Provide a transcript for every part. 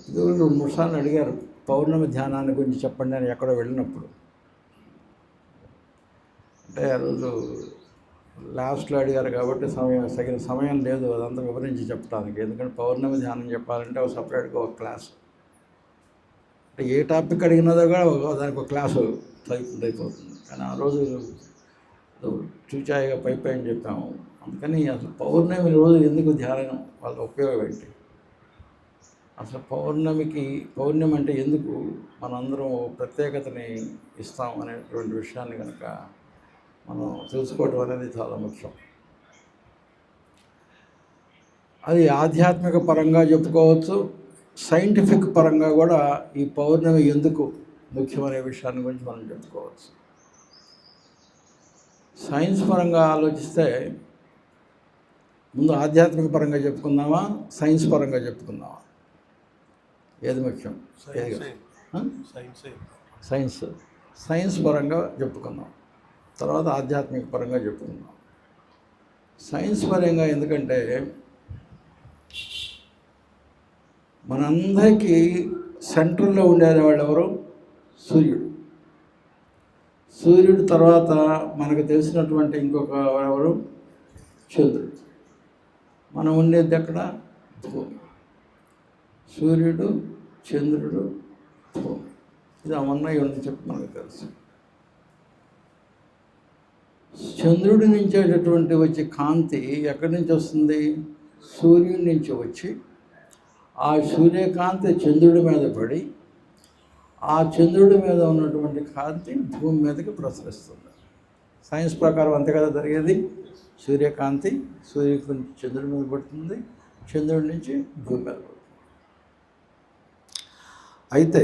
ఇది 2-3 సార్లు అడిగారు పౌర్ణమి ధ్యానాన్ని గురించి చెప్పండి అని ఎక్కడో వెళ్ళినప్పుడు. అంటే ఆ రోజు లాస్ట్లో అడిగారు కాబట్టి తగిన సమయం లేదు అదంతా వివరించి చెప్పడానికి. ఎందుకంటే పౌర్ణమి ధ్యానం చెప్పాలంటే ఒక సపరేట్గా ఒక క్లాసు, అంటే ఏ టాపిక్ అడిగినదో కూడా దానికి ఒక క్లాసు అయిపోతుంది. కానీ ఆ రోజు చూచాయిగా పైన చెప్పాము. అందుకని అసలు పౌర్ణమి రోజు ఎందుకు ధ్యానం, వాళ్ళ ఉపయోగం ఏంటి, అసలు పౌర్ణమి అంటే ఎందుకు మనందరం ప్రత్యేకతని ఇస్తాం అనేటువంటి విషయాన్ని కనుక మనం తెలుసుకోవడం అనేది చాలా ముఖ్యం. అది ఆధ్యాత్మిక పరంగా చెప్పుకోవచ్చు, సైంటిఫిక్ పరంగా కూడా ఈ పౌర్ణమి ఎందుకు ముఖ్యమనే విషయాన్ని గురించి మనం చెప్పుకోవచ్చు. సైన్స్ పరంగా ఆలోచిస్తే ముందు ఆధ్యాత్మిక పరంగా చెప్పుకుందామా, సైన్స్ పరంగా చెప్పుకుందామా, ఏది ముఖ్యం? సైన్స్ పరంగా చెప్పుకుందాం, తర్వాత ఆధ్యాత్మిక పరంగా చెప్పుకుందాం. సైన్స్ పరంగా ఎందుకంటే మనందరికీ సెంట్రల్లో ఉండేవాళ్ళు ఎవరు? సూర్యుడు తర్వాత మనకు తెలిసినటువంటి ఇంకొక ఎవరు? చంద్రుడు. మనం ఉండేది ఎక్కడ? భూమి. సూర్యుడు, చంద్రుడు, భూమి, ఇది అవన్నీ ఉందని చెప్పి మనకు తెలుసు. చంద్రుడి నుంచి వచ్చే కాంతి ఎక్కడి నుంచి వస్తుంది? సూర్యుడి నుంచి వచ్చి ఆ సూర్యకాంతి చంద్రుడి మీద పడి ఆ చంద్రుడి మీద ఉన్నటువంటి కాంతి భూమి మీదకి ప్రసరిస్తుంది. సైన్స్ ప్రకారం అంతే కదా జరిగేది. సూర్యకాంతి చంద్రుడి మీద పడుతుంది, చంద్రుడి నుంచి భూమి మీద పడుతుంది. అయితే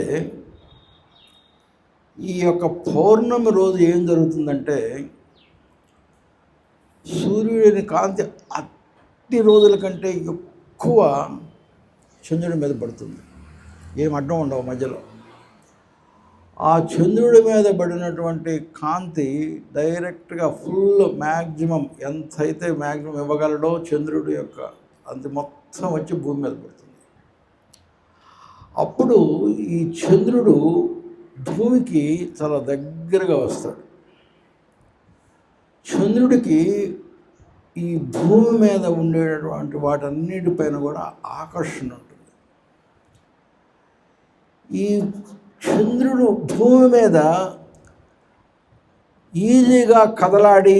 ఈ యొక్క పౌర్ణమి రోజు ఏం జరుగుతుందంటే సూర్యుడిని కాంతి అన్ని రోజుల కంటే ఎక్కువ చంద్రుడి మీద పడుతుంది, ఏం అడ్డం ఉండవు మధ్యలో. ఆ చంద్రుడి మీద పడినటువంటి కాంతి డైరెక్ట్గా ఫుల్ మ్యాక్సిమం ఎంతైతే మ్యాక్సిమం ఇవ్వగలడో చంద్రుడి యొక్క అంత మొత్తం వచ్చి భూమి మీద పడుతుంది. అప్పుడు ఈ చంద్రుడు భూమికి చాలా దగ్గరగా వస్తాడు. చంద్రుడికి ఈ భూమి మీద ఉండేటటువంటి వాటన్నిటిపైన కూడా ఆకర్షణ ఉంటుంది. ఈ చంద్రుడు భూమి మీద ఈజీగా కదలాడి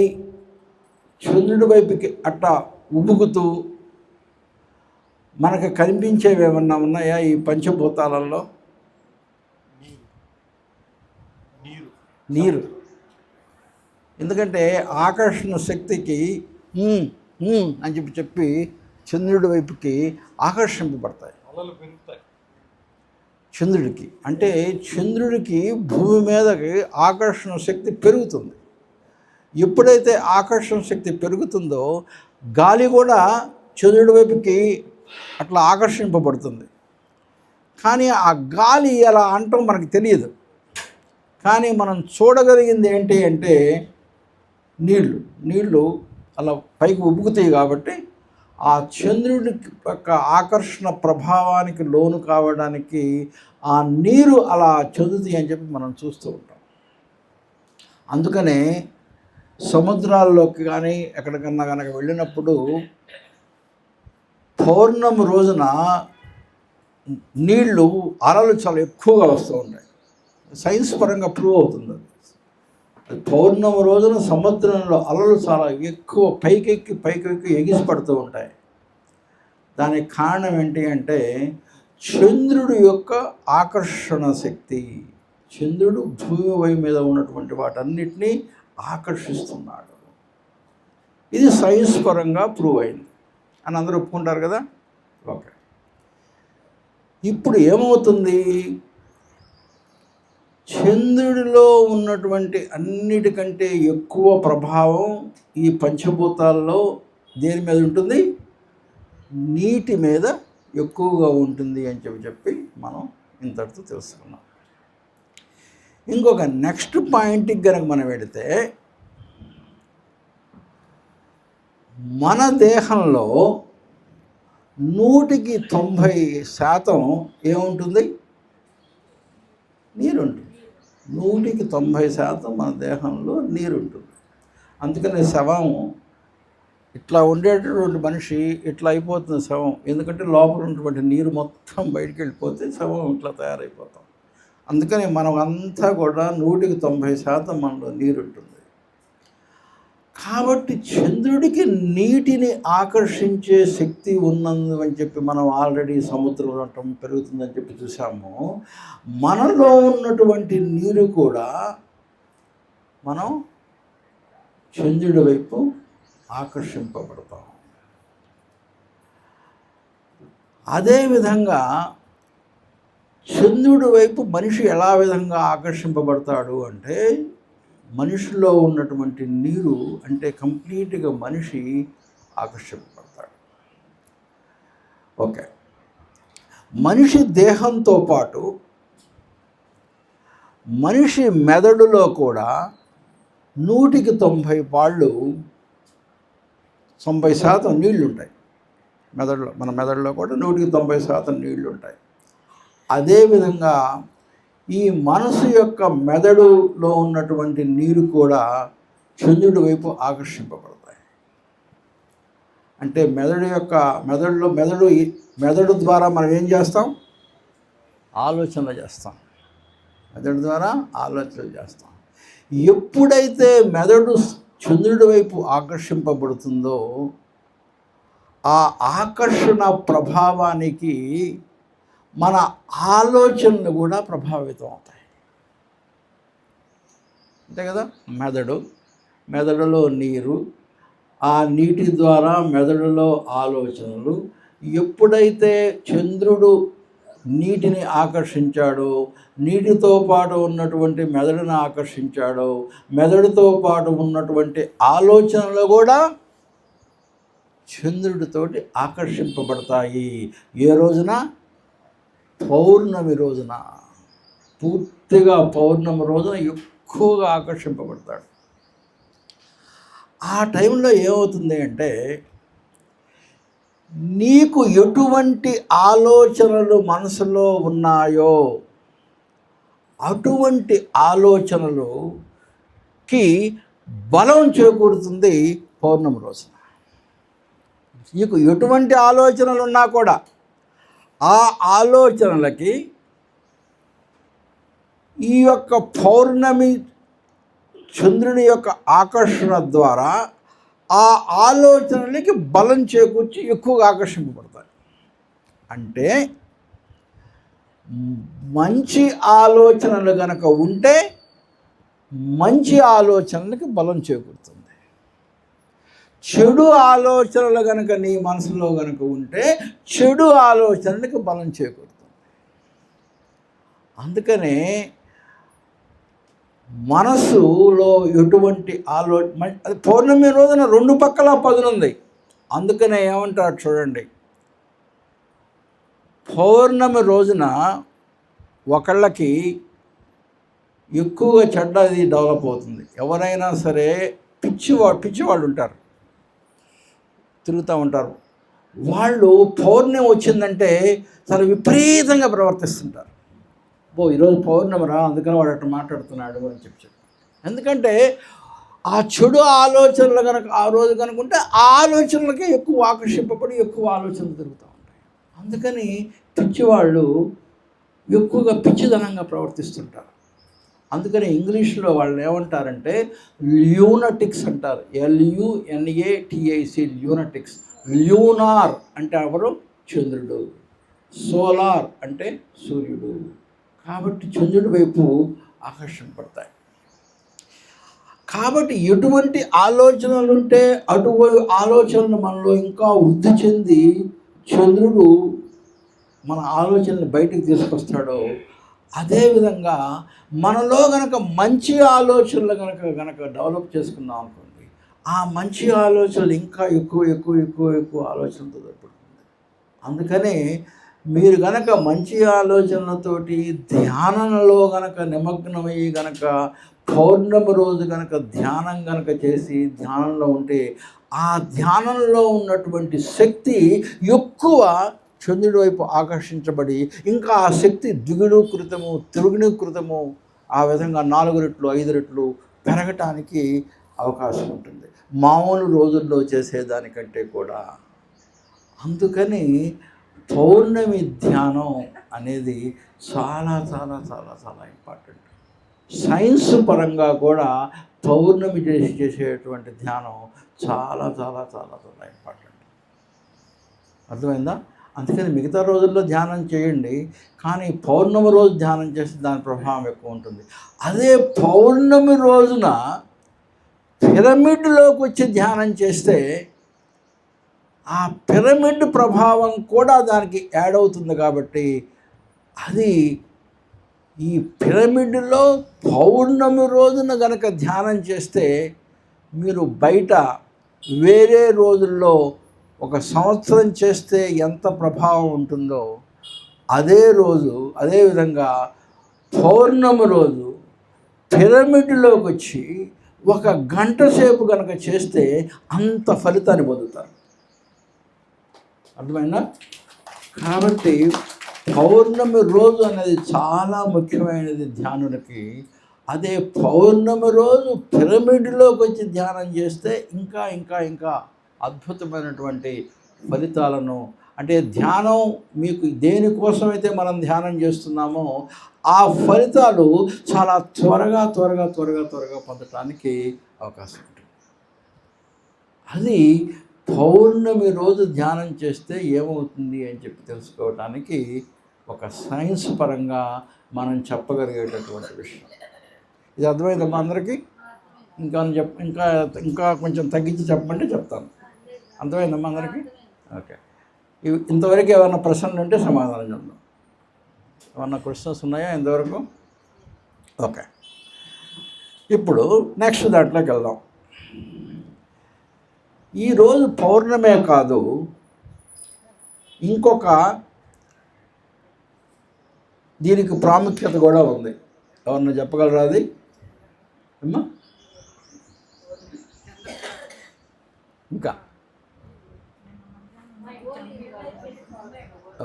చంద్రుడి వైపుకి అట్టా ఉబుకుతూ మనకు కనిపించేవి ఏమన్నా ఉన్నాయా ఈ పంచభూతాలలో? నీరు. ఎందుకంటే ఆకర్షణ శక్తికి అని చెప్పి చంద్రుడి వైపుకి ఆకర్షింపబడతాయి. చంద్రుడికి అంటే చంద్రుడికి భూమి మీదకి ఆకర్షణ శక్తి పెరుగుతుంది. ఎప్పుడైతే ఆకర్షణ శక్తి పెరుగుతుందో గాలి కూడా చంద్రుడి వైపుకి అట్లా ఆకర్షింపబడుతుంది. కానీ ఆ గాలి అలా అంటాం మనకు తెలియదు. కానీ మనం చూడగలిగింది ఏంటి అంటే నీళ్లు అలా పైకి ఉబ్బుకుతాయి. కాబట్టి ఆ చంద్రుడి యొక్క ఆకర్షణ ప్రభావానికి లోను కావడానికి ఆ నీరు అలా చదువుతాయి అని చెప్పి మనం చూస్తూ ఉంటాం. అందుకనే సముద్రాల్లోకి కానీ ఎక్కడికన్నా కనుక వెళ్ళినప్పుడు పౌర్ణమి రోజున నీళ్లు అలలు చాలా ఎక్కువగా వస్తూ ఉంటాయి. సైన్స్ పరంగా ప్రూవ్ అవుతుంది. పౌర్ణమి రోజున సముద్రంలో అలలు చాలా ఎక్కువ పైకెక్కి ఎగిసి పడుతూ ఉంటాయి. దానికి కారణం ఏంటి అంటే చంద్రుడి యొక్క ఆకర్షణ శక్తి. చంద్రుడు భూమి మీద ఉన్నటువంటి వాటన్నిటినీ ఆకర్షిస్తున్నాడు. ఇది సైన్స్ పరంగా ప్రూవ్ అయింది అని అందరూ ఒప్పుకుంటారు కదా. ఓకే, ఇప్పుడు ఏమవుతుంది? చంద్రుడిలో ఉన్నటువంటి అన్నిటికంటే ఎక్కువ ప్రభావం ఈ పంచభూతాల్లో దేని మీద ఉంటుంది? నీటి మీద ఎక్కువగా ఉంటుంది అని చెప్పి మనం ఇంతటితో తెలుసుకున్నాం. ఇంకొక నెక్స్ట్ పాయింట్కి కనుక మనం వెళితే మన దేహంలో 190% ఏముంటుంది? నీరు ఉంటుంది. 190% మన దేహంలో నీరు ఉంటుంది. అందుకని శవం ఇట్లా ఉండేటటువంటి మనిషి ఇట్లా అయిపోతుంది శవం. ఎందుకంటే లోపల ఉన్నటువంటి నీరు మొత్తం బయటికి వెళ్ళిపోతే శవం ఇట్లా తయారైపోతాం. అందుకని మనం అంతా కూడా 190% మనలో నీరు ఉంటుంది. కాబట్టి చంద్రుడికి నీటిని ఆకర్షించే శక్తి ఉన్నది అని చెప్పి మనం ఆల్రెడీ సముద్రం ఉండటం పెరుగుతుందని చెప్పి చూసాము. మనలో ఉన్నటువంటి నీరు కూడా మనం చంద్రుడి వైపు ఆకర్షింపబడతాం. అదేవిధంగా చంద్రుడి వైపు మనిషి ఎలా విధంగా ఆకర్షింపబడతాడు అంటే, మనిషిలో ఉన్నటువంటి నీరు అంటే కంప్లీట్గా మనిషి ఆకర్షింపబడతాడు. ఓకే, మనిషి దేహంతో పాటు మనిషి మెదడులో కూడా 90% నీళ్లు ఉంటాయి. మెదడులో, మన మెదడులో కూడా 90% నీళ్లు ఉంటాయి. అదేవిధంగా ఈ మనసు యొక్క మెదడులో ఉన్నటువంటి నీరు కూడా చంద్రుడి వైపు ఆకర్షింపబడతాయి. అంటే మెదడు ద్వారా మనం ఏం చేస్తాం? ఆలోచనలు చేస్తాం. మెదడు ద్వారా ఆలోచనలు చేస్తాం. ఎప్పుడైతే మెదడు చంద్రుడి వైపు ఆకర్షింపబడుతుందో ఆ ఆకర్షణ ప్రభావానికి మన ఆలోచనలు కూడా ప్రభావితం అవుతాయి. అంతే కదా? మెదడులో నీరు, ఆ నీటి ద్వారా మెదడులో ఆలోచనలు. ఎప్పుడైతే చంద్రుడు నీటిని ఆకర్షించాడో, నీటితో పాటు ఉన్నటువంటి మెదడును ఆకర్షించాడో, మెదడుతో పాటు ఉన్నటువంటి ఆలోచనలు కూడా చంద్రుడితోటి ఆకర్షింపబడతాయి. ఏ రోజున? పౌర్ణమి రోజున. పూర్తిగా పౌర్ణమి రోజున ఎక్కువగా ఆకర్షింపబడతాడు. ఆ టైంలో ఏమవుతుంది అంటే, నీకు ఎటువంటి ఆలోచనలు మనసులో ఉన్నాయో అటువంటి ఆలోచనలుకి బలం చేకూరుతుంది పౌర్ణమి రోజున. నీకు ఎటువంటి ఆలోచనలు ఉన్నా కూడా ఆ ఆలోచనలకి ఈ యొక్క పౌర్ణమి చంద్రుని యొక్క ఆకర్షణ ద్వారా ఆ ఆలోచనలకి బలం చేకూర్చి ఎక్కువగా ఆకర్షింపబడతాయి. అంటే మంచి ఆలోచనలు కనుక ఉంటే మంచి ఆలోచనలకి బలం చేకూరుతుంది. చెడు ఆలోచనలు కనుక నీ మనసులో కనుక ఉంటే చెడు ఆలోచనలకు బలం చేకూరుతుంది. అందుకనే మనసులో ఎటువంటి అది పౌర్ణమి రోజున 2 పక్కల పదునుంది. అందుకనే ఏమంటారు చూడండి, పౌర్ణమి రోజున ఒకళ్ళకి ఎక్కువగా చెడ్డది డెవలప్ అవుతుంది. ఎవరైనా సరే పిచ్చివాళ్ళు ఉంటారు, తిరుగుతూ ఉంటారు. వాళ్ళు పౌర్ణమి వచ్చిందంటే చాలా విపరీతంగా ప్రవర్తిస్తుంటారు. ఈరోజు పౌర్ణమి రా, అందుకని వాడు అట్లా మాట్లాడుతున్నాడు అని చెప్పి. ఎందుకంటే ఆ చెడు ఆలోచనలు కనుక ఆ రోజు కనుకుంటే ఆ ఆలోచనలకే ఎక్కువ ఆకర్షింపబడి ఎక్కువ ఆలోచనలు తిరుగుతూ ఉంటాయి. అందుకని పిచ్చివాళ్ళు ఎక్కువగా పిచ్చిదనంగా ప్రవర్తిస్తుంటారు. అందుకని ఇంగ్లీష్లో వాళ్ళు ఏమంటారంటే ల్యూనటిక్స్ అంటారు. LUNATIC, ల్యూనటిక్స్. ల్యూనార్ అంటే ఎవరు? చంద్రుడు. సోలార్ అంటే సూర్యుడు. కాబట్టి చంద్రుడి వైపు ఆకర్షింపడతాయి. కాబట్టి ఎటువంటి ఆలోచనలు ఉంటే అటువంటి ఆలోచనలు మనలో ఇంకా వృద్ధి చెంది చంద్రుడు మన ఆలోచనలు బయటికి తీసుకొస్తాడో, అదేవిధంగా మనలో గనక మంచి ఆలోచనలు గనక డెవలప్ చేసుకున్నాం అనుకోండి, ఆ మంచి ఆలోచనలు ఇంకా ఎక్కువ ఆలోచనలతో సరిపడుతుంది. అందుకనే మీరు గనక మంచి ఆలోచనలతోటి ధ్యానంలో గనక నిమగ్నమయ్యి గనక పౌర్ణమి రోజు గనక ధ్యానం గనక చేసి ధ్యానంలో ఉంటే ఆ ధ్యానంలో ఉన్నటువంటి శక్తి ఎక్కువ చంద్రుడి వైపు ఆకర్షించబడి ఇంకా ఆ శక్తి ద్విగుణీకృతము త్రిగుణీకృతము ఆ విధంగా 4 రెట్లు 5 రెట్లు పెరగటానికి అవకాశం ఉంటుంది మామూలు రోజుల్లో చేసేదానికంటే కూడా. అందుకని పౌర్ణమి ధ్యానం అనేది చాలా చాలా చాలా చాలా ఇంపార్టెంట్. సైన్స్ పరంగా కూడా పౌర్ణమి చేసేటువంటి ధ్యానం చాలా చాలా చాలా చాలా ఇంపార్టెంట్. అర్థమైందా? అందుకని మిగతా రోజుల్లో ధ్యానం చేయండి, కానీ పౌర్ణమి రోజు ధ్యానం చేస్తే దాని ప్రభావం ఎక్కువ ఉంటుంది. అదే పౌర్ణమి రోజున పిరమిడ్లోకి వచ్చి ధ్యానం చేస్తే ఆ పిరమిడ్ ప్రభావం కూడా దానికి యాడ్ అవుతుంది. కాబట్టి అది ఈ పిరమిడ్లో పౌర్ణమి రోజున గనక ధ్యానం చేస్తే మీరు బయట వేరే రోజుల్లో 1 సంవత్సరం చేస్తే ఎంత ప్రభావం ఉంటుందో అదే విధంగా పౌర్ణమి రోజు పిరమిడ్లోకి వచ్చి 1 గంట సేపు కనుక చేస్తే అంత ఫలితాన్ని పొందుతారు. అర్థమైందా? కాబట్టి పౌర్ణమి రోజు అనేది చాలా ముఖ్యమైనది ధ్యానులకి. అదే పౌర్ణమి రోజు పిరమిడ్లోకి వచ్చి ధ్యానం చేస్తే ఇంకా ఇంకా ఇంకా అద్భుతమైనటువంటి ఫలితాలను, అంటే ధ్యానం మీకు దేనికోసమైతే మనం ధ్యానం చేస్తున్నామో ఆ ఫలితాలు చాలా త్వరగా త్వరగా త్వరగా త్వరగా పొందటానికి అవకాశం ఉంటుంది. అది పౌర్ణమి రోజు ధ్యానం చేస్తే ఏమవుతుంది అని చెప్పి తెలుసుకోవడానికి ఒక సైన్స్ పరంగా మనం చెప్పగలిగేటటువంటి విషయం. ఇది అర్థమైందమ్మా అందరికీ? ఇంకా ఇంకా కొంచెం తగ్గించి చెప్పమంటే చెప్తాను. అర్థమైందమ్మా అందరికీ? ఓకే. ఇంతవరకు ఏమైనా ప్రశ్నలు ఉంటే సమాధానం చెప్దాం. ఏమన్నా క్వశ్చన్స్ ఉన్నాయా ఇంతవరకు? ఓకే. ఇప్పుడు నెక్స్ట్ దాంట్లోకి వెళ్దాం. ఈరోజు పౌర్ణమే కాదు, ఇంకొక దీనికి ప్రాముఖ్యత కూడా ఉంది. ఎవరన్నా చెప్పగలరా అది? అమ్మా ఇంకా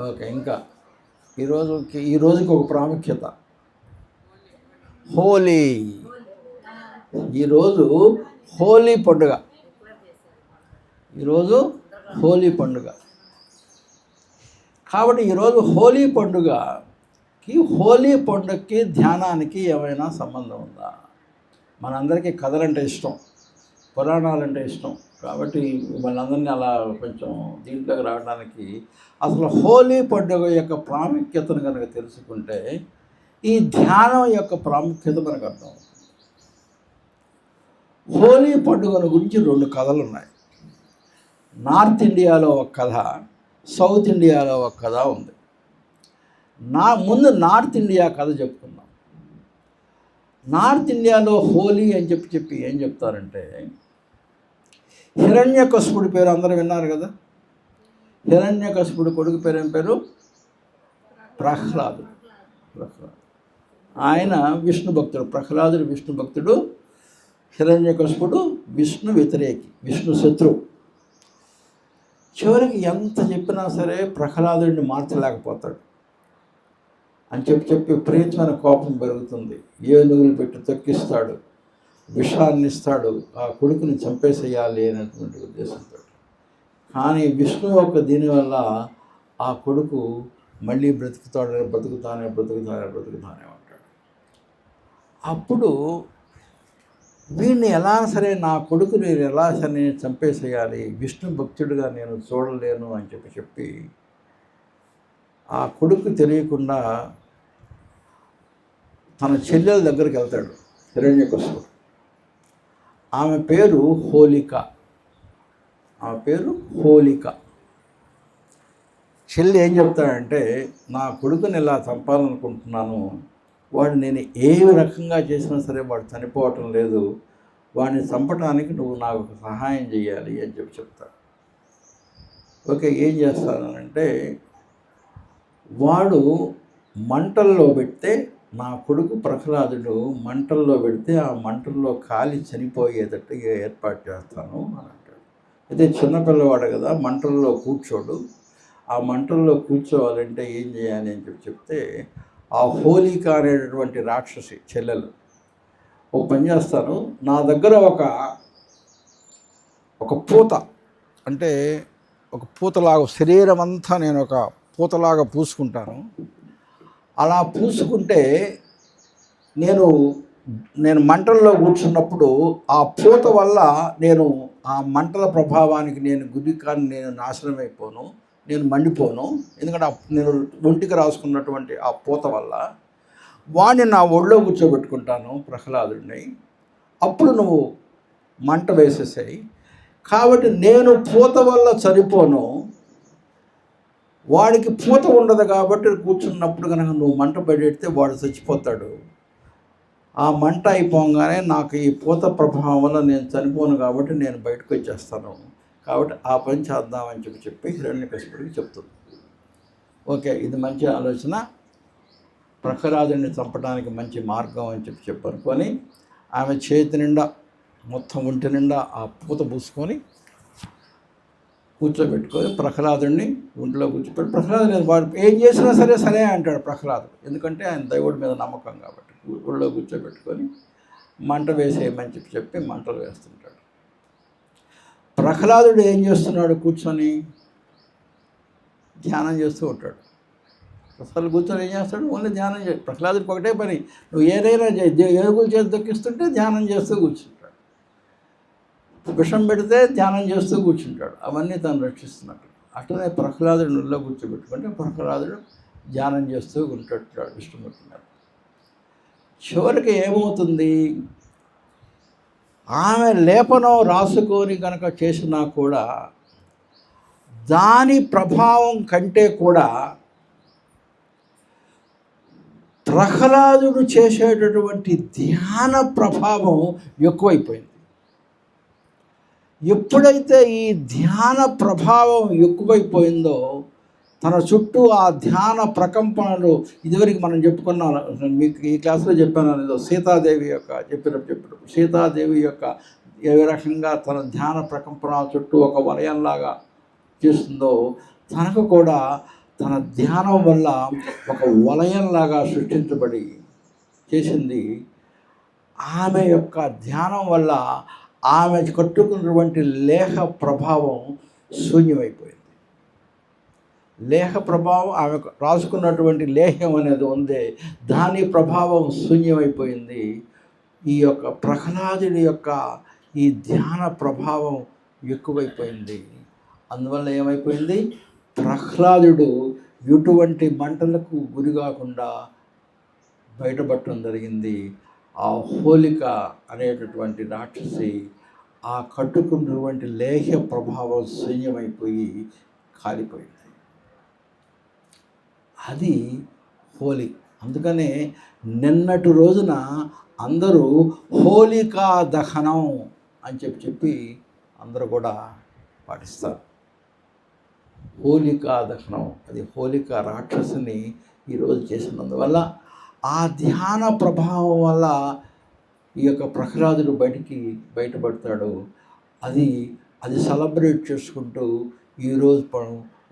ఓకే. ఇంకా ఈరోజుకి ఒక ప్రాముఖ్యత, హోలీ. ఈరోజు హోలీ పండుగ. ఈరోజు హోలీ పండుగ. కాబట్టి ఈరోజు హోలీ పండుగకి ధ్యానానికి ఏమైనా సంబంధం ఉందా? మనందరికీ కథలంటే ఇష్టం, పురాణాలంటే ఇష్టం. కాబట్టి మనందరినీ అలా కొంచెం దీంట్లోకి రావడానికి అసలు హోలీ పండుగ యొక్క ప్రాముఖ్యతను కనుక తెలుసుకుంటే ఈ ధ్యానం యొక్క ప్రాముఖ్యత మనకు అర్థమవుతుంది. హోలీ పండుగల గురించి 2 కథలు ఉన్నాయి. నార్త్ ఇండియాలో ఒక కథ, సౌత్ ఇండియాలో ఒక కథ ఉంది. ముందు నార్త్ ఇండియా కథ చెప్పుకుందాం. నార్త్ ఇండియాలో హోలీ అని చెప్పి ఏం చెప్తారంటే, హిరణ్యకశిపుడి పేరు అందరూ విన్నారు కదా. హిరణ్యకశిపుడి కొడుకు పేరు ఏం పేరు? ప్రహ్లాదుడు. ఆయన విష్ణు భక్తుడు. ప్రహ్లాదుడు విష్ణు భక్తుడు, హిరణ్యకశిపుడు విష్ణు వ్యతిరేకి, విష్ణు శత్రువు. చివరికి ఎంత చెప్పినా సరే ప్రహ్లాదుడిని మార్చలేకపోతాడు అని చెప్పి విపరీతమైన కోపం పెరుగుతుంది. ఏనుగులు పెట్టి తొక్కిస్తాడు, విషాన్ని ఇస్తాడు, ఆ కొడుకుని చంపేసేయాలి అనేటువంటి ఉద్దేశంతో. కానీ విష్ణు యొక్క దీనివల్ల ఆ కొడుకు మళ్ళీ బ్రతుకుతానే అంటాడు. అప్పుడు వీడిని ఎలా సరే, నా కొడుకుని ఎలా సరే చంపేసేయాలి, విష్ణు భక్తుడిగా నేను చూడలేను అని చెప్పి ఆ కొడుకు తెలియకుండా తన చెల్లెల దగ్గరికి వెళ్తాడు హిరణ్యకశిపుడు. ఆమె పేరు హోలిక. చెల్లి ఏం చెప్తాడంటే, నా కొడుకుని ఇలా చంపాలనుకుంటున్నాను, వాడు నేను ఏ రకంగా చేసినా సరే వాడు చనిపోవటం లేదు, వాడిని చంపడానికి నువ్వు నాకు సహాయం చేయాలి అని చెప్తాడు. ఓకే, ఏం చేస్తానంటే, వాడు మంటల్లో పెడితే, నా కొడుకు ప్రహ్లాదుడు మంటల్లో పెడితే ఆ మంటల్లో కాలి చనిపోయేటట్టు ఏర్పాటు చేస్తాను అని అంటాడు. అయితే చిన్నపిల్లవాడు కదా, మంటల్లో కూర్చోడు. ఆ మంటల్లో కూర్చోవాలంటే ఏం చేయాలి అని చెప్తే, ఆ హోలిక అనేటటువంటి రాక్షసి చెల్లెలు ఓ పని చేస్తాను, నా దగ్గర ఒక పూత, అంటే ఒక పూతలాగా శరీరం అంతా నేను ఒక పూతలాగా పూసుకుంటాను. అలా పూసుకుంటే నేను మంటల్లో కూర్చున్నప్పుడు ఆ పూత వల్ల నేను ఆ మంటల ప్రభావానికి నేను నాశనం అయిపోను, నేను మండిపోను. ఎందుకంటే నేను ఒంటికి రాసుకున్నటువంటి ఆ పూత వల్ల వాడిని నా ఒళ్ళో కూర్చోబెట్టుకుంటాను, ప్రహ్లాదుడిని. అప్పుడు నువ్వు మంట వేసేసాయి. కాబట్టి నేను పూత వల్ల చనిపోను, వాడికి పూత ఉండదు. కాబట్టి కూర్చున్నప్పుడు కనుక నువ్వు మంట పెడితే వాడు చచ్చిపోతాడు. ఆ మంట అయిపోగానే నాకు ఈ పూత ప్రభావం వల్ల నేను చనిపోను, కాబట్టి నేను బయటకు వచ్చేస్తాను. కాబట్టి ఆ పని చేద్దామని చెప్పి హిరణ్యకశిపుడికి చెప్తుంది. ఓకే, ఇది మంచి ఆలోచన, ప్రహ్లాదుని చంపడానికి మంచి మార్గం అని చెప్పనుకొని ఆమె చేతి నిండా మొత్తం ఒంటి నిండా ఆ పూత పూసుకొని కూర్చోబెట్టుకొని ప్రహ్లాదుడిని ఒంట్లో కూర్చోబెట్టి, ప్రహ్లాదు వాడు ఏం చేసినా సరే అంటాడు ప్రహ్లాదు, ఎందుకంటే ఆయన దేవుడి మీద నమ్మకం కాబట్టి. ఒళ్ళో కూర్చోబెట్టుకొని మంట వేసేయమని చెప్పి మంటలు వేస్తుంటాడు. ప్రహ్లాదుడు ఏం చేస్తున్నాడు? కూర్చొని ధ్యానం చేస్తూ ఉంటాడు. అసలు కూర్చొని ఏం చేస్తాడు? ఓన్లీ ధ్యానం చేస్తాడు. ప్రహ్లాదుడికి ఒకటే పని, నువ్వు ఏదైనా ఏనుగులు చేసి దొక్కిస్తుంటే ధ్యానం చేస్తూ కూర్చుంటాడు, విషం పెడితే ధ్యానం చేస్తూ కూర్చుంటాడు. అవన్నీ తను రక్షిస్తున్నట్టు. అట్లనే ప్రహ్లాదుడు నుల్లో కూర్చోబెట్టుకుంటే ప్రహ్లాదుడు ధ్యానం చేస్తూ ఉంటాడు విష్ణుమూర్తి మీద. చివరికి ఏమవుతుంది? ఆమె లేపనం రాసుకొని కనుక చేసినా కూడా దాని ప్రభావం కంటే కూడా ప్రహ్లాదుడు చేసేటటువంటి ధ్యాన ప్రభావం ఎక్కువైపోయింది. ఎప్పుడైతే ఈ ధ్యాన ప్రభావం ఎక్కువైపోయిందో తన చుట్టూ ఆ ధ్యాన ప్రకంపనలు, ఇదివరకు మనం చెప్పుకున్నాం, మీకు ఈ క్లాసులో చెప్పాను అనేది, సీతాదేవి యొక్క చెప్పినప్పుడు సీతాదేవి యొక్క ఏ రకంగా తన ధ్యాన ప్రకంపన చుట్టూ ఒక వలయంలాగా చేస్తుందో, తనకు కూడా తన ధ్యానం వల్ల ఒక వలయంలాగా సృష్టించబడి చేసింది. ఆమె యొక్క ధ్యానం వల్ల ఆమె కట్టుకున్నటువంటి లేహ ప్రభావం శూన్యమైపోయింది. లేహ ప్రభావం, ఆమె రాసుకున్నటువంటి లేహ్యం అనేది ఉంది, దాని ప్రభావం శూన్యమైపోయింది. ఈ యొక్క ప్రహ్లాదుడి యొక్క ఈ ధ్యాన ప్రభావం ఎక్కువైపోయింది. అందువల్ల ఏమైపోయింది? ప్రహ్లాదుడు ఎటువంటి మంటలకు గురి కాకుండా బయటపడటం జరిగింది. ఆ హోలిక అనేటటువంటి రాక్షసి ఆ కట్టుకున్నటువంటి లేహ్య ప్రభావం శూన్యమైపోయి కాలిపోయింది. అది హోలీ. అందుకనే నిన్నటి రోజున అందరూ హోలికా దహనం అని చెప్పి అందరూ కూడా పాటిస్తారు. హోలికా దహనం, అది హోలికా రాక్షసుని ఈరోజు చేసినందువల్ల ఆ ధ్యాన ప్రభావం వల్ల ఈ యొక్క ప్రహ్లాదుడు బయటపడతాడు. అది సెలబ్రేట్ చేసుకుంటూ ఈరోజు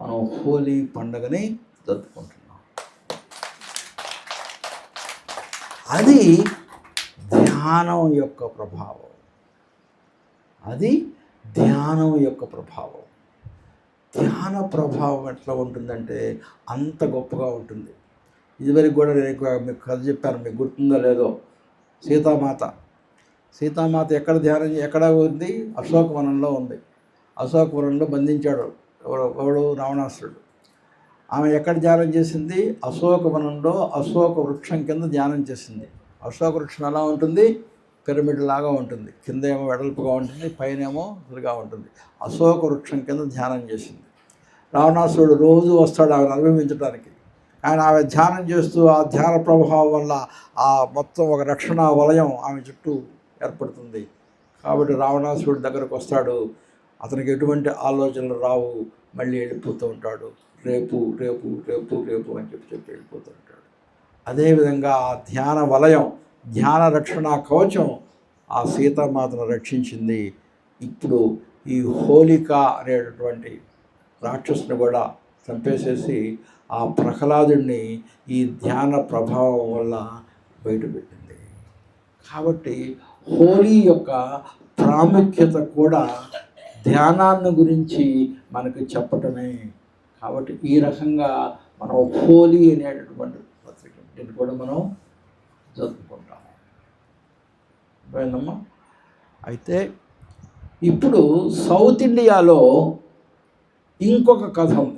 మనం హోలీ పండుగని జరుపుకుంటున్నాం. అది ధ్యానం యొక్క ప్రభావం. ధ్యాన ప్రభావం ఎట్లా ఉంటుందంటే అంత గొప్పగా ఉంటుంది. ఇదివరకు కూడా నేను మీకు కథ చెప్పాను, మీకు గుర్తుందో లేదో. సీతామాత ఎక్కడ ఉంది? అశోకవనంలో ఉంది. అశోకవనంలో బంధించాడు ఎవడు? రావణాసురుడు. ఆమె ఎక్కడ ధ్యానం చేసింది? అశోకవనంలో అశోక వృక్షం కింద ధ్యానం చేసింది. అశోక వృక్షం ఎలా ఉంటుంది? పిరమిడ్ లాగా ఉంటుంది. కింద ఏమో వెడల్పుగా ఉంటుంది, పైన ఏమో ఇదిగా ఉంటుంది. అశోక వృక్షం కింద ధ్యానం చేసింది. రావణాసురుడు రోజు వస్తాడు ఆమెను అనుభవించడానికి. ఆమె ధ్యానం చేస్తూ ఆ ధ్యాన ప్రభావం వల్ల ఆ మొత్తం ఒక రక్షణ వలయం ఆమె చుట్టూ ఏర్పడుతుంది. కాబట్టి రావణాసురుడి దగ్గరకు వస్తాడు, అతనికి ఎటువంటి ఆలోచనలు రావు, మళ్ళీ వెళ్ళిపోతూ ఉంటాడు. రేపు రేపు రేపు రేపు అని చెప్పి వెళ్ళిపోతూ ఉంటాడు. అదేవిధంగా ఆ ధ్యాన వలయం, ధ్యాన రక్షణ కవచం ఆ సీతామాతను రక్షించింది. ఇప్పుడు ఈ హోలిక అనేటటువంటి రాక్షసుని కూడా చంపేసేసి ఆ ప్రహ్లాదుడిని ఈ ధ్యాన ప్రభావం వల్ల బయటపెట్టింది. కాబట్టి హోలీ యొక్క ప్రాముఖ్యత కూడా ధ్యానాన్ని గురించి మనకు చెప్పటమే. కాబట్టి ఈ రకంగా మనం హోలీ అనేటటువంటి పత్రిక దీన్ని కూడా మనం జరుపుకుంటాం. అర్థమైందమ్మా? అయితే ఇప్పుడు సౌత్ ఇండియాలో ఇంకొక కథ ఉంది.